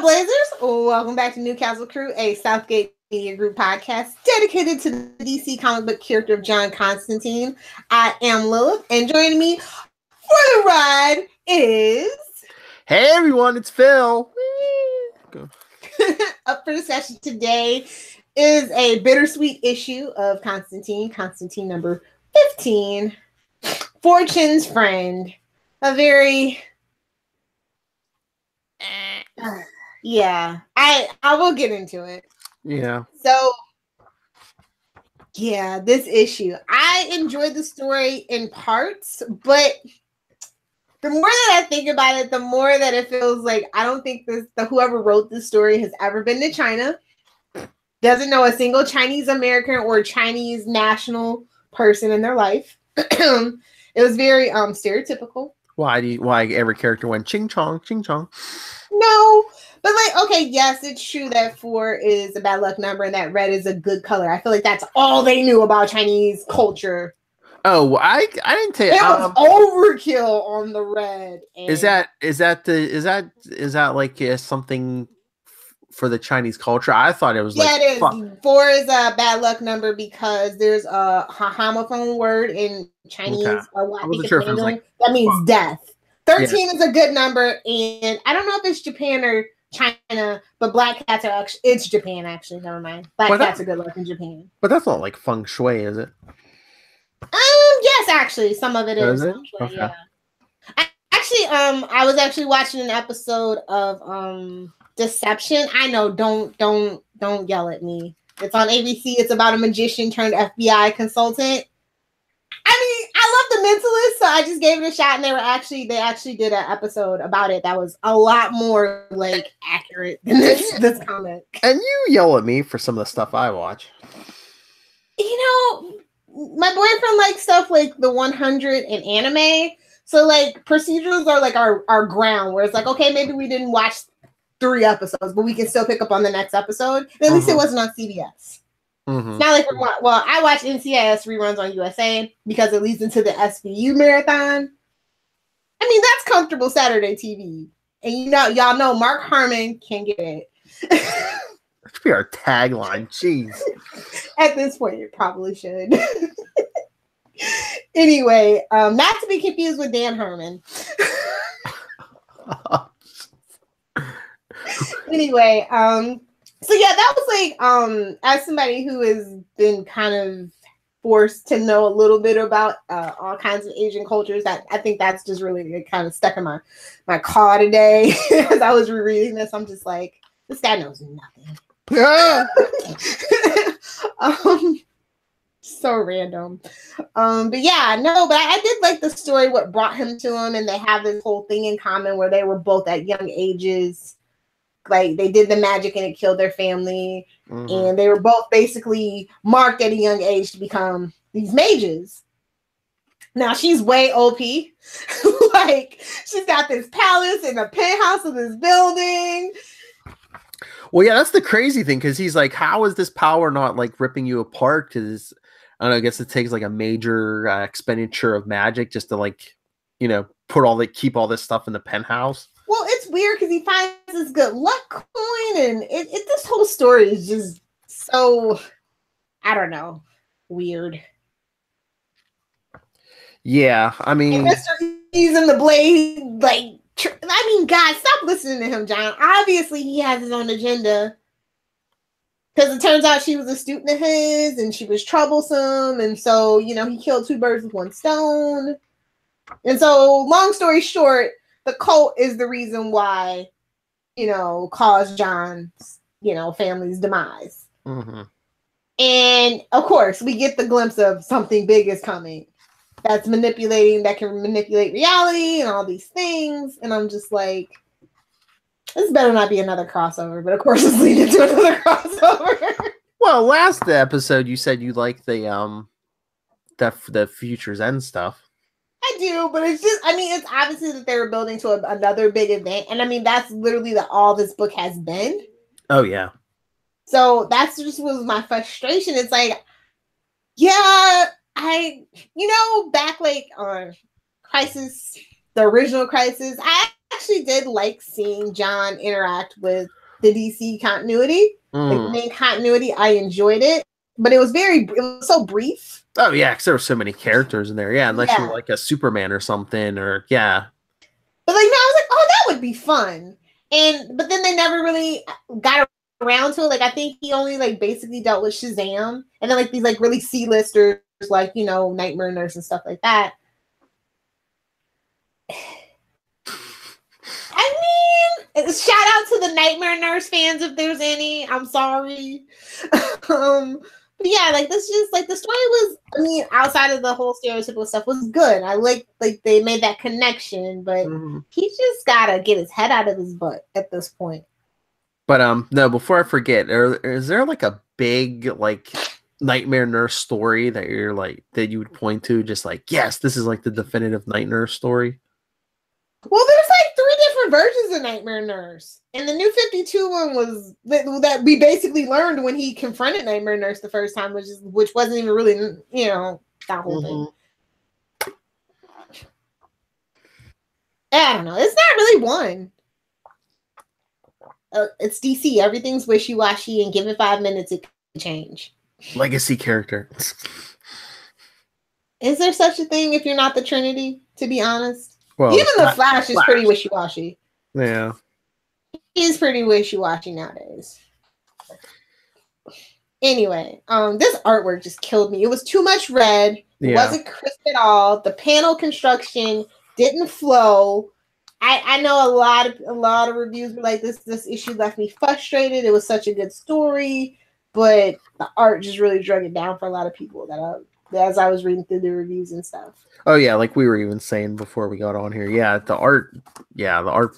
Trailblazers? Welcome back to Newcastlecrew, a Southgate Media Group podcast dedicated to the DC comic book character of John Constantine. I am Lilith, and joining me for the ride is... Hey everyone, it's Phil. Go. Up for discussion today is a bittersweet issue of Constantine number 15, Fortune's Friend. A very... yeah, I will get into it. Yeah. So, yeah, this issue. I enjoyed the story in parts, but the more that I think about it, the more that it feels like I don't think whoever wrote this story has ever been to China. Doesn't know a single Chinese American or Chinese national person in their life. It was very stereotypical. Why every character went ching chong, ching chong? No, but like, okay, yes, it's true that 4 is a bad luck number and that red is a good color. I feel like that's all they knew about Chinese culture. Oh, I didn't tell you. It was overkill on the red. Is that like something for the Chinese culture? I thought it was like... Yeah, it is. Fuck. 4 is a bad luck number because there's a homophone word in Chinese. Okay. I think it's Mandarin. That means death. 13 is a good number, and I don't know if it's Japan or China, but black cats are actually... It's Japan, actually. Never mind. Black cats are good luck in Japan. But that's not like feng shui, is it? Yes, actually. Some of it is. It? Okay. Yeah. I was actually watching an episode of Deception. I know, don't yell at me. It's on ABC. It's about a magician turned FBI consultant. I mean, I love The Mentalist, so I just gave it a shot, and they actually did an episode about it that was a lot more like accurate than this comic. And you yell at me for some of the stuff I watch. You know, my boyfriend likes stuff like the 100 and anime, so like procedurals are like our ground, where it's like, okay, maybe we didn't watch 3 episodes, but we can still pick up on the next episode. And at least it wasn't on CBS. It's not like I watch NCIS reruns on USA because it leads into the SVU marathon. I mean, that's comfortable Saturday TV. And y'all know Mark Harmon can get it. That should be our tagline. Jeez. At this point, it probably should. Anyway, not to be confused with Dan Harmon. Anyway, so yeah, that was like, as somebody who has been kind of forced to know a little bit about all kinds of Asian cultures, that I think that's just really kind of stuck in my car today. As I was rereading this, I'm just like, this guy knows nothing. So random. But yeah, no, but I did like the story, what brought him to him, and they have this whole thing in common where they were both at young ages. Like they did the magic and it killed their family. And they were both basically marked at a young age to become these mages. Now she's way OP. Like she's got this palace and a penthouse of this building. Well, yeah, that's the crazy thing, because he's like, how is this power not like ripping you apart? Because I don't know, I guess it takes like a major expenditure of magic just to like, keep all this stuff in the penthouse. Well, it's weird because he finds this good luck coin, and this whole story is just so, I don't know, weird. Yeah, I mean, and Mr. E's in the blade, like, I mean, God, stop listening to him, John. Obviously, he has his own agenda. Because it turns out she was a student of his, and she was troublesome, and so, he killed 2 birds with 1 stone. And so, long story short, the cult is the reason why, caused John's, family's demise. And of course, we get the glimpse of something big is coming. That can manipulate reality and all these things. And I'm just like, this better not be another crossover. But of course, it's leading to another crossover. Well, last episode you said you liked the Future's End stuff. I do, but it's just, it's obviously that they were building to another big event. And that's literally all this book has been. Oh, yeah. So that's just was my frustration. It's like, yeah, back like on Crisis, the original Crisis, I actually did like seeing John interact with the DC continuity, like the main continuity. I enjoyed it, but it was so brief. Oh yeah, because there were so many characters in there. Yeah, unless you were like a Superman or something, or yeah. But like, no, I was like, oh, that would be fun. But then they never really got around to it. Like, I think he only like basically dealt with Shazam, and then like these like really C-listers, like, you know, Nightmare Nurse and stuff like that. I mean, shout out to the Nightmare Nurse fans if there's any. I'm sorry. But yeah, like this just like the story was, I mean, outside of the whole stereotypical stuff, was good. I like they made that connection, but he's just gotta get his head out of his butt at this point. But no, before I forget, is there like a big like Nightmare Nurse story that you're like that you would point to, just like, yes, this is like the definitive Night Nurse story? Well, there's like 3 different versions of Nightmare Nurse. And the New 52 one was that we basically learned when he confronted Nightmare Nurse the first time, which wasn't even really, you know, that whole thing. I don't know. It's not really one. It's DC. Everything's wishy-washy, and give it 5 minutes, it can change. Legacy character. Is there such a thing if you're not the Trinity, to be honest? Well, even the Flash is pretty wishy-washy. Yeah. He's pretty wishy-washy nowadays. Anyway, this artwork just killed me. It was too much red. It wasn't crisp at all. The panel construction didn't flow. I know a lot of reviews were like, this issue left me frustrated. It was such a good story, but the art just really drug it down for a lot of people as I was reading through the reviews and stuff. Oh yeah, like we were even saying before we got on here. Yeah, the art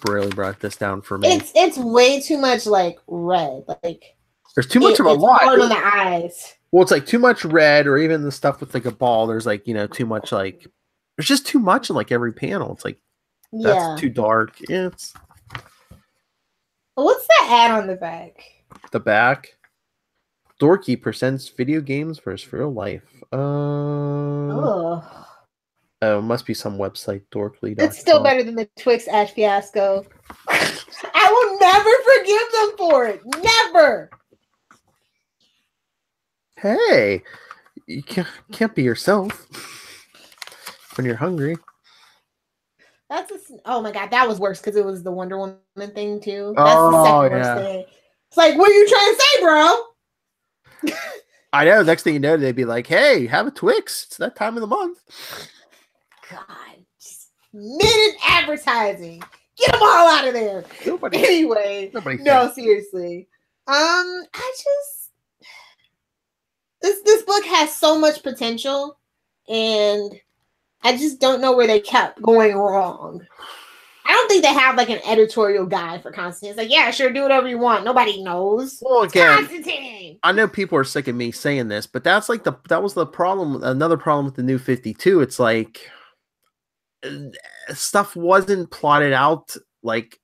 really brought this down for me. It's way too much like red. Like there's too much of a lot. Hard on the eyes. Well, it's like too much red, or even the stuff with like a ball. There's like, you know, too much like there's just too much in like every panel. It's like that's too dark. Yeah, it's what's that ad on the back? The back. Dorky presents video games versus real life. Oh, it must be some website, Dorkly. It's still better than the Twix ad fiasco. I will never forgive them for it. Never. Hey, you can't be yourself when you're hungry. Oh my god, that was worse because it was the Wonder Woman thing too. That's the second worst thing. It's like, what are you trying to say, bro? I know. Next thing you know, they'd be like, "Hey, have a Twix. It's that time of the month." God, just minute advertising. Get them all out of there. Seriously. This book has so much potential, and I just don't know where they kept going wrong. I don't think they have like an editorial guide for Constantine. It's like, yeah, sure, do whatever you want. Nobody knows. Well, again, Constantine. I know people are sick of me saying this, but that's like that was the problem. Another problem with the New 52. It's like stuff wasn't plotted out like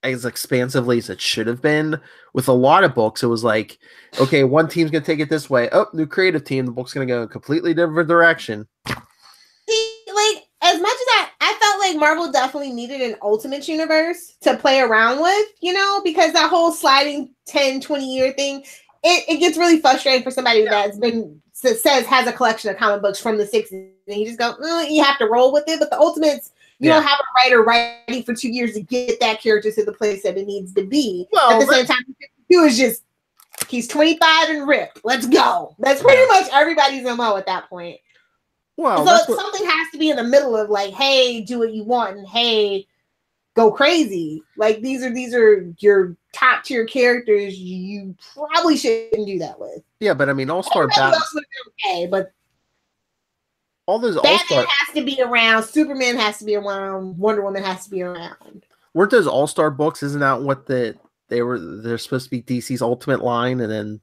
as expansively as it should have been. With a lot of books, it was like, okay, one team's gonna take it this way. Oh, new creative team. The book's gonna go a completely different direction. See, like as much as I felt like Marvel definitely needed an Ultimate Universe to play around with, you know, because that whole sliding 10, 20-year thing, it gets really frustrating for somebody that's says has a collection of comic books from the 60s, and you just go, you have to roll with it. But the Ultimates, you don't have a writer writing for 2 years to get that character to the place that it needs to be. Well, at the same time, he was just, he's 25 and ripped. Let's go. That's pretty much everybody's MO at that point. Well, so something has to be in the middle of like, hey, do what you want, and hey, go crazy. Like these are your top tier characters. You probably shouldn't do that with. Yeah, but I mean, All-Star Batman. Okay, but all those Batman has to be around. Superman has to be around. Wonder Woman has to be around. Weren't those All-Star books? Isn't that what they're supposed to be DC's Ultimate line, and then?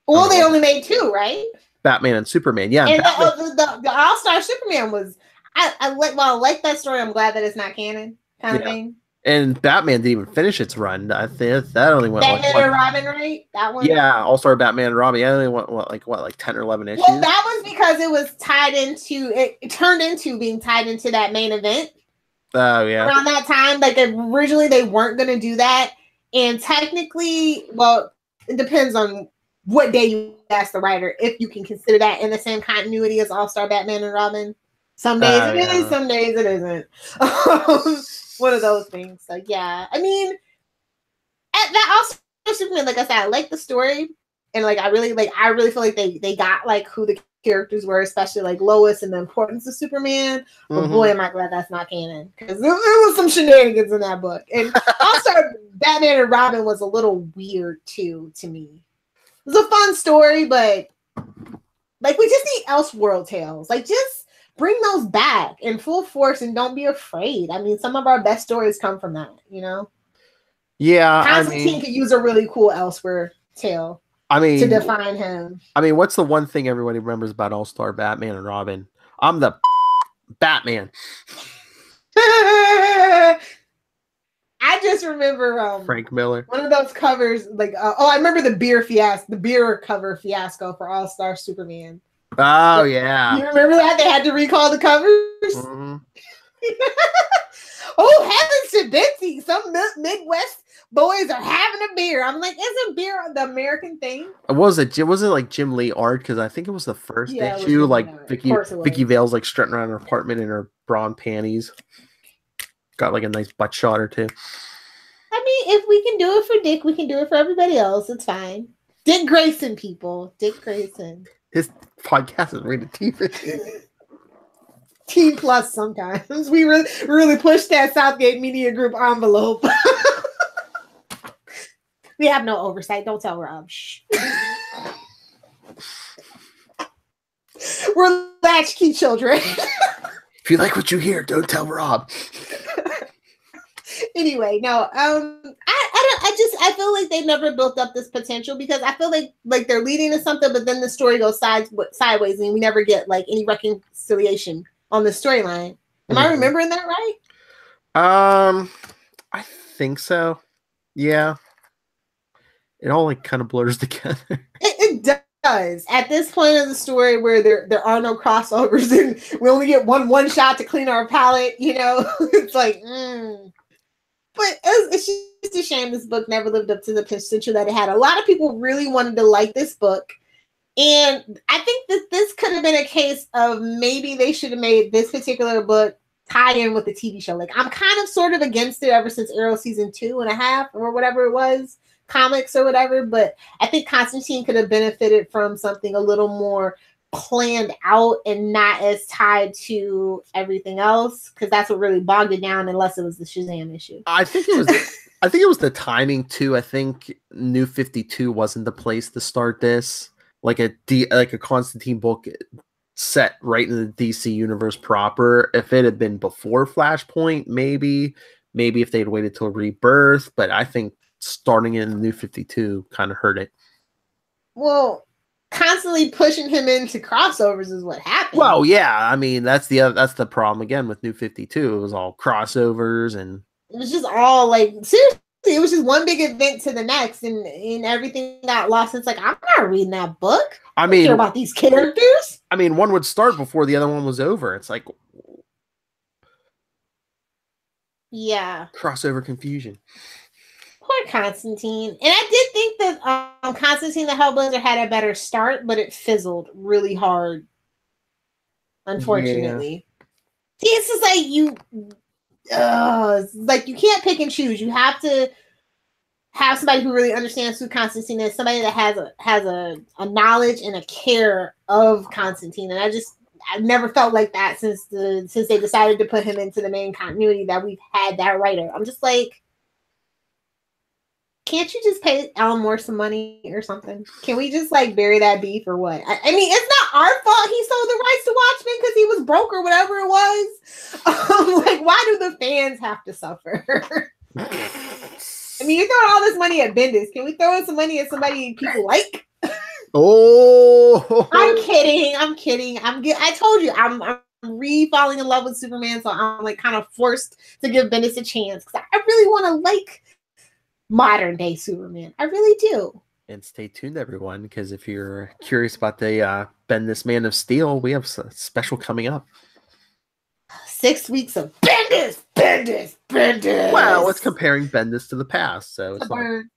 Well, they only made 2, right? Batman and Superman, yeah. And the All-Star Superman was, I like that story. I'm glad that it's not canon, kind of thing. And Batman didn't even finish its run. I think that only went Batman and Robin, right? That one. Yeah, All-Star Batman and Robin. Yeah, only went like 10 or 11 issues. Well, that was because it was tied into. It turned into being tied into that main event. Oh yeah. Around that time, like originally they weren't going to do that, and technically, well, it depends on what day you ask the writer if you can consider that in the same continuity as All-Star Batman and Robin. Some days it is, some days it isn't. One of those things. So yeah, I mean, that also Superman, like I said, I like the story, and like I really feel like they got like who the characters were, especially like Lois and the importance of Superman. But boy, am I glad that's not canon, because there was some shenanigans in that book. And also Batman and Robin was a little weird too to me. It was a fun story, but like we just need Elseworld tales. Like just bring those back in full force and don't be afraid. I mean, some of our best stories come from that, you know? Yeah, Constantine could use a really cool Elsewhere tale. To define him. I mean, what's the one thing everybody remembers about All-Star Batman and Robin? I'm the Batman. I just remember Frank Miller. One of those covers, like I remember the beer cover fiasco for All-Star Superman. Oh yeah. You remember that? They had to recall the covers. Mm-hmm. Oh heavens to Betsy! Some Midwest boys are having a beer. I'm like, isn't beer the American thing? Was it like Jim Lee art? Because I think it was the first issue. Like Vicky Vale's like strutting around her apartment in her bra and panties. Got like a nice butt shot or two. I mean, if we can do it for Dick, we can do it for everybody else. It's fine. Dick Grayson, people. Dick Grayson. His podcast is rated T for T plus sometimes. We really push that Southgate Media Group envelope. We have no oversight. Don't tell Rob. Shh. We're latchkey children. If you like what you hear, don't tell Rob. Anyway, no. I feel like they never built up this potential, because I feel like they're leading to something, but then the story goes sideways, and we never get like any reconciliation on the storyline. Am I remembering that right? I think so. Yeah. It all like kind of blurs together. It does. At this point of the story where there are no crossovers and we only get one shot to clean our palette, you know, it's like, But it's just a shame this book never lived up to the potential that it had. A lot of people really wanted to like this book. And I think that this could have been a case of maybe they should have made this particular book tie in with the TV show. Like, I'm kind of sort of against it ever since Arrow season 2.5 or whatever it was, comics or whatever. But I think Constantine could have benefited from something a little more planned out and not as tied to everything else, because that's what really bogged it down, unless it was the Shazam issue. I think it was the timing too. I think New 52 wasn't the place to start this. Like a Constantine book set right in the DC universe proper. If it had been before Flashpoint, maybe if they'd waited till Rebirth, but I think starting in New 52 kind of hurt it. Well, constantly pushing him into crossovers is what happened. Well, yeah, I mean that's the problem again with New 52. It was all crossovers, and it was just all like, seriously, it was just one big event to the next, and everything got lost. It's like, I'm not reading that book. I mean, care about these characters. I mean, one would start before the other one was over. It's like, yeah, crossover confusion. Poor Constantine. And I did think that Constantine the Hellblazer had a better start, but it fizzled really hard, unfortunately. Yeah. See, it's just like you can't pick and choose. You have to have somebody who really understands who Constantine is, somebody that has a knowledge and a care of Constantine. And I've never felt like that since they decided to put him into the main continuity, that we've had that writer. I'm just like, can't you just pay Alan Moore some money or something? Can we just like bury that beef or what? I mean, it's not our fault he sold the rights to Watchmen because he was broke or whatever it was. Like, why do the fans have to suffer? I mean, you're throwing all this money at Bendis. Can we throw in some money at somebody people like? Oh, I'm kidding. I told you, I'm re-falling in love with Superman, so I'm like kind of forced to give Bendis a chance because I really want to like modern day Superman. I really do. And stay tuned, everyone, because if you're curious about the Bendis Man of Steel, we have a special coming up. 6 weeks of Bendis. Well, it's comparing Bendis to the past, so it's burn.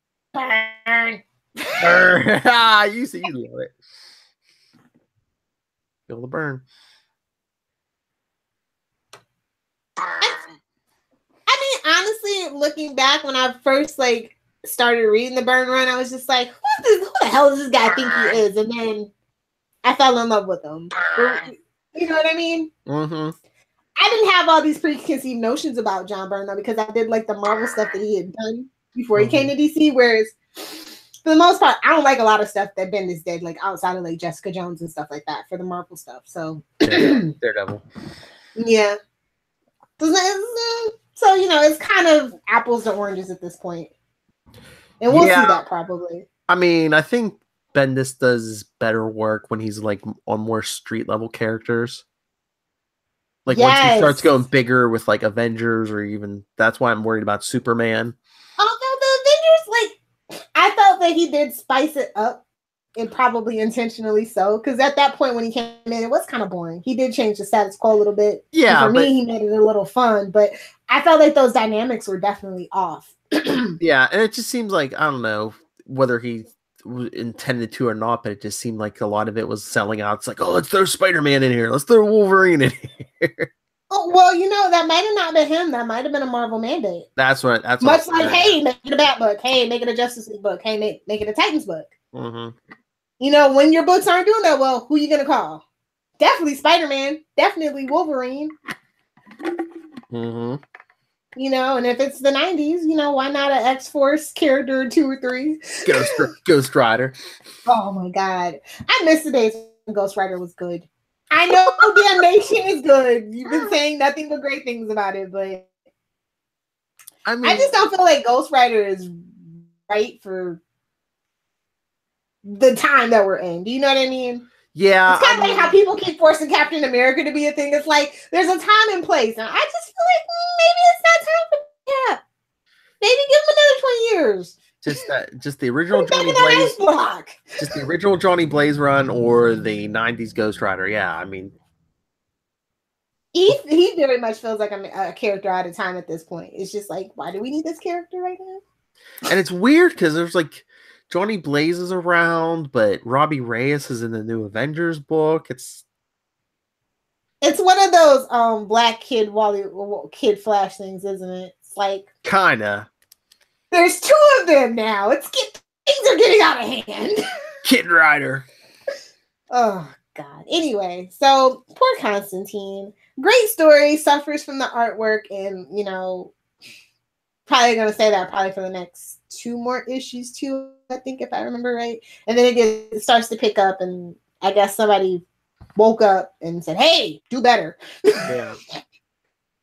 You see, you know it. Feel the burn. I mean, honestly, looking back when I first started reading the Burn run, I was just like, who the hell does this guy think he is? And then I fell in love with him. You know what I mean? Mm-hmm. I didn't have all these preconceived notions about John Byrne though, because I did like the Marvel stuff that he had done before he came to DC. Whereas for the most part, I don't like a lot of stuff that Bendis did, like outside of like Jessica Jones and stuff like that for the Marvel stuff. So Daredevil. Yeah. So, you know, it's kind of apples to oranges at this point. And we'll see that probably. I mean, I think Bendis does better work when he's like on more street level characters. Like once he starts going bigger with like Avengers, or even that's why I'm worried about Superman. Although the Avengers, I felt that he did spice it up, and probably intentionally so, because at that point when he came in, it was kind of boring. He did change the status quo a little bit. Yeah, and for me, he made it a little fun, but I felt like those dynamics were definitely off. Yeah, and it just seems like, I don't know whether he intended to or not, but it just seemed like a lot of it was selling out. It's like, oh, let's throw Spider-Man in here. Let's throw Wolverine in here. Oh, well, you know, that might have not been him. That might have been a Marvel mandate. That's much like, hey, make it a Bat book. Hey, make it a Justice League book. Hey, make it a Titans book. Mm-hmm. You know, when your books aren't doing that well, who are you going to call? Definitely Spider-Man. Definitely Wolverine. Mm-hmm. You know, and if it's the 90s, you know, why not an X-Force character 2 or 3? Ghost Rider. Oh, my God. I miss the days when Ghost Rider was good. I know Damnation is good. You've been saying nothing but great things about it, but I mean, I just don't feel like Ghost Rider is right for the time that we're in. Do you know what I mean? Yeah. It's kind of like how people keep forcing Captain America to be a thing. It's like there's a time and place. And I just feel like maybe it's not time for Cap. Maybe give him another 20 years. Just the original Johnny Blaze block. Just the original Johnny Blaze run, or the 90s Ghost Rider. Yeah, I mean, he very much feels like a character out of time at this point. It's just like, why do we need this character right now? And it's weird because there's like Johnny Blaze is around, but Robbie Reyes is in the new Avengers book. It's one of those black kid Flash things, isn't it? It's like kinda. There's 2 of them now. Things are getting out of hand. Kid Rider. Oh God. Anyway, so poor Constantine. Great story. Suffers from the artwork, and you know, probably gonna say that probably for the next 2 more issues too. I think, if I remember right. And then it starts to pick up, and I guess somebody woke up and said, "Hey, do better." Yeah.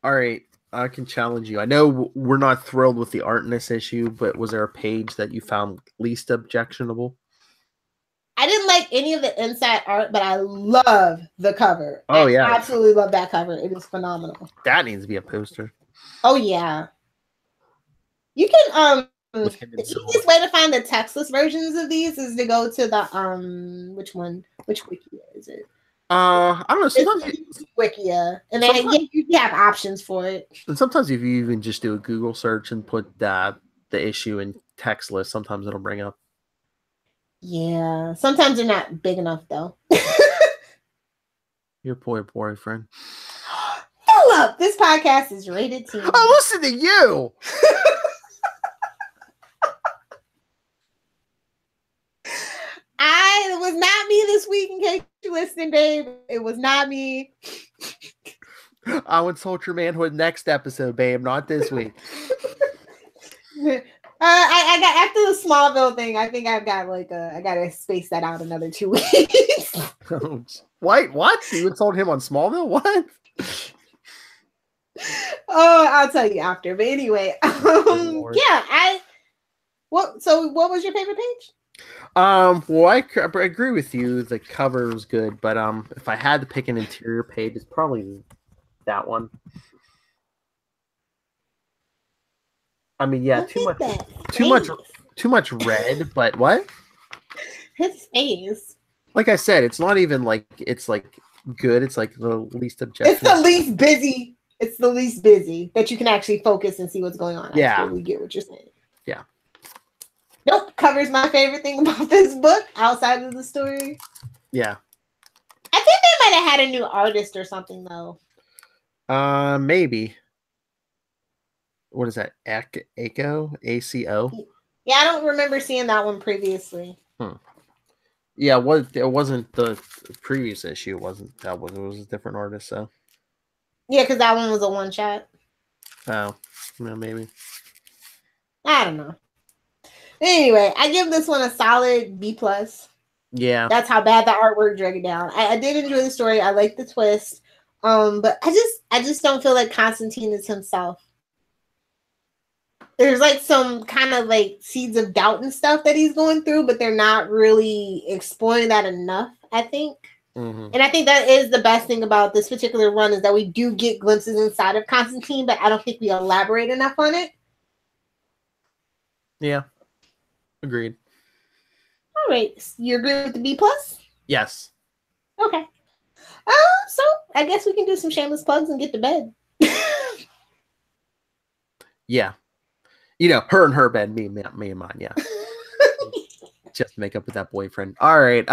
All right. I can challenge you. I know we're not thrilled with the art in this issue, but was there a page that you found least objectionable? I didn't like any of the inside art, but I love the cover. Oh, yeah. I absolutely love that cover. It is phenomenal. That needs to be a poster. Oh, yeah. You can, the easiest way to find the textless versions of these is to go to the, which wiki is it? I don't know. Sometimes it's Wikia, and you have options for it. And sometimes if you even just do a Google search and put the issue in text list, sometimes it'll bring up. Yeah, sometimes they're not big enough though. Your poor boyfriend. Philip, this podcast is rated T. Oh, listen to you. It was not me this week, in case you're listening, babe. It was not me. I'll insult your manhood next episode, babe, not this week. I got, after the Smallville thing, I think I've got I gotta space that out another 2 weeks. What? You insult him on Smallville? What? Oh, I'll tell you after. But anyway, yeah, what was your favorite page? Well, I agree with you. The cover was good, but if I had to pick an interior page, it's probably that one. I mean, yeah, too much red, but what? His face. Like I said, it's not even like it's like good. It's like the least objective. It's the least busy. It's the least busy that you can actually focus and see what's going on. Yeah. I totally get what you're saying. Yeah. Nope. Cover's my favorite thing about this book outside of the story. Yeah. I think they might have had a new artist or something though. Maybe. What is that? ACO? ACO? Yeah, I don't remember seeing that one previously. Yeah, it wasn't the previous issue. It was a different artist, so. Yeah, because that one was a one shot. Oh, no, maybe. I don't know. Anyway, I give this one a solid B+. Yeah. That's how bad the artwork drug it down. I did enjoy the story. I like the twist. But I just don't feel like Constantine is himself. There's like some kind of like seeds of doubt and stuff that he's going through, but they're not really exploring that enough, I think. Mm-hmm. And I think that is the best thing about this particular run is that we do get glimpses inside of Constantine, but I don't think we elaborate enough on it. Yeah. Agreed. All right. You agree with the B+? Yes. Okay. So I guess we can do some shameless plugs and get to bed. Yeah. You know, her and her bed, me and mine, yeah. Just make up with that boyfriend. All right.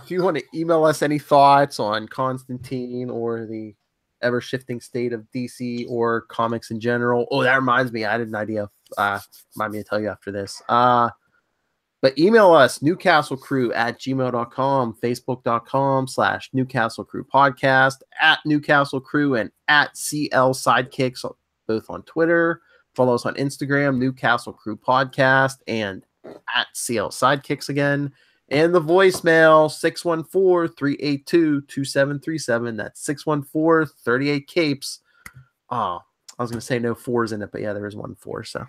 If you want to email us any thoughts on Constantine or the ever-shifting state of DC or comics in general. Oh, that reminds me. I had an idea. Remind me to tell you after this. But email us, Newcastlecrew@gmail.com, Facebook.com/Newcastlecrew podcast, @Newcastlecrew and @CL Sidekicks, both on Twitter. Follow us on Instagram, Newcastlecrew podcast, and @CL Sidekicks again. And the voicemail, 614-382-2737. That's 614-38-CAPES. Oh, I was going to say no fours in it, but yeah, there is 1 4, so.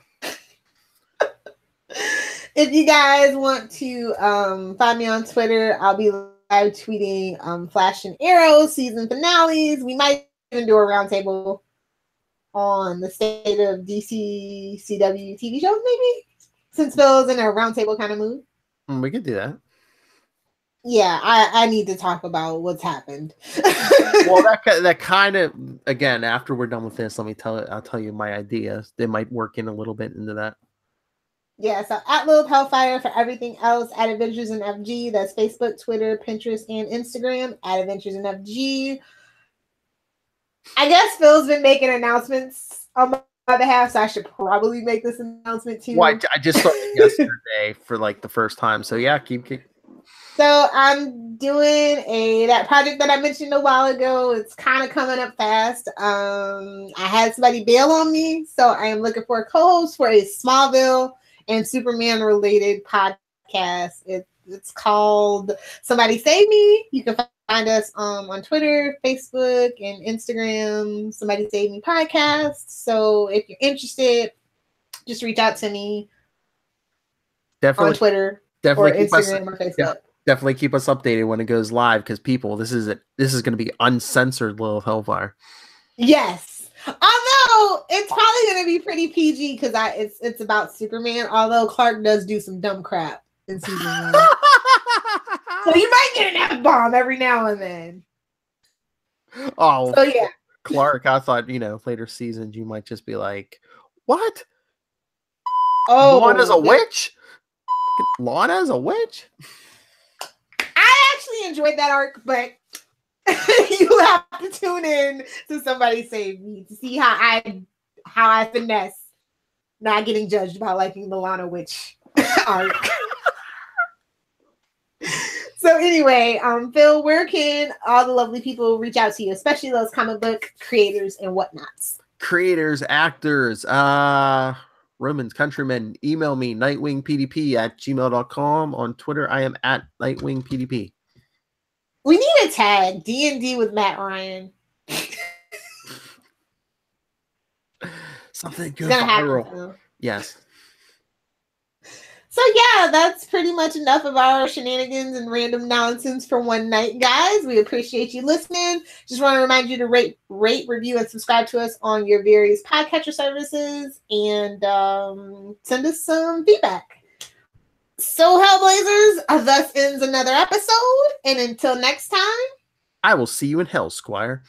If you guys want to find me on Twitter, I'll be live tweeting Flash and Arrow season finales. We might even do a roundtable on the state of DC CW TV shows, maybe, since Phil's in a roundtable kind of mood. We could do that. Yeah, I need to talk about what's happened. Well, that kind of, again, after we're done with this, I'll tell you my idea. They might work in a little bit into that. Yeah, so @Lilith Hellfire for everything else. @Adventures in FG. That's Facebook, Twitter, Pinterest, and Instagram. @Adventures in FG. I guess Phil's been making announcements on my behalf, so I should probably make this announcement too. Well, I just started yesterday for like the first time, so yeah, keep. So I'm doing that project that I mentioned a while ago. It's kind of coming up fast. I had somebody bail on me, so I am looking for a co-host for a Smallville and Superman related podcast. It's called Somebody Save Me. You can find us on Twitter, Facebook, and Instagram. Somebody Save Me podcast. So if you're interested, just reach out to me. Definitely on Twitter, or Instagram, or Facebook. Yeah, definitely keep us updated when it goes live, because people, this is going to be uncensored Lilith Hellfire. Yes. Although it's probably going to be pretty PG because it's about Superman. Although Clark does do some dumb crap in season 1, so you might get an F-bomb every now and then. Oh, so yeah, Clark. I thought later seasons you might just be like, "What? Oh, Lana's a witch? Lana's a witch?" I actually enjoyed that arc, but you have to tune in to Somebody Save Me to see how I finesse not getting judged about liking the Lana Witch arc. So anyway, Phil, where can all the lovely people reach out to you, especially those comic book creators and whatnots? Creators, actors, Romans, countrymen, email me, nightwingpdp@gmail.com. On Twitter, I am @nightwingpdp. We need a tag, D&D with Matt Ryan. Something good viral. Happen, yes. So yeah, that's pretty much enough of our shenanigans and random nonsense for one night, guys. We appreciate you listening. Just want to remind you to rate, review, and subscribe to us on your various podcatcher services, and send us some feedback. So Hellblazers, thus ends another episode, and until next time, I will see you in hell, Squire.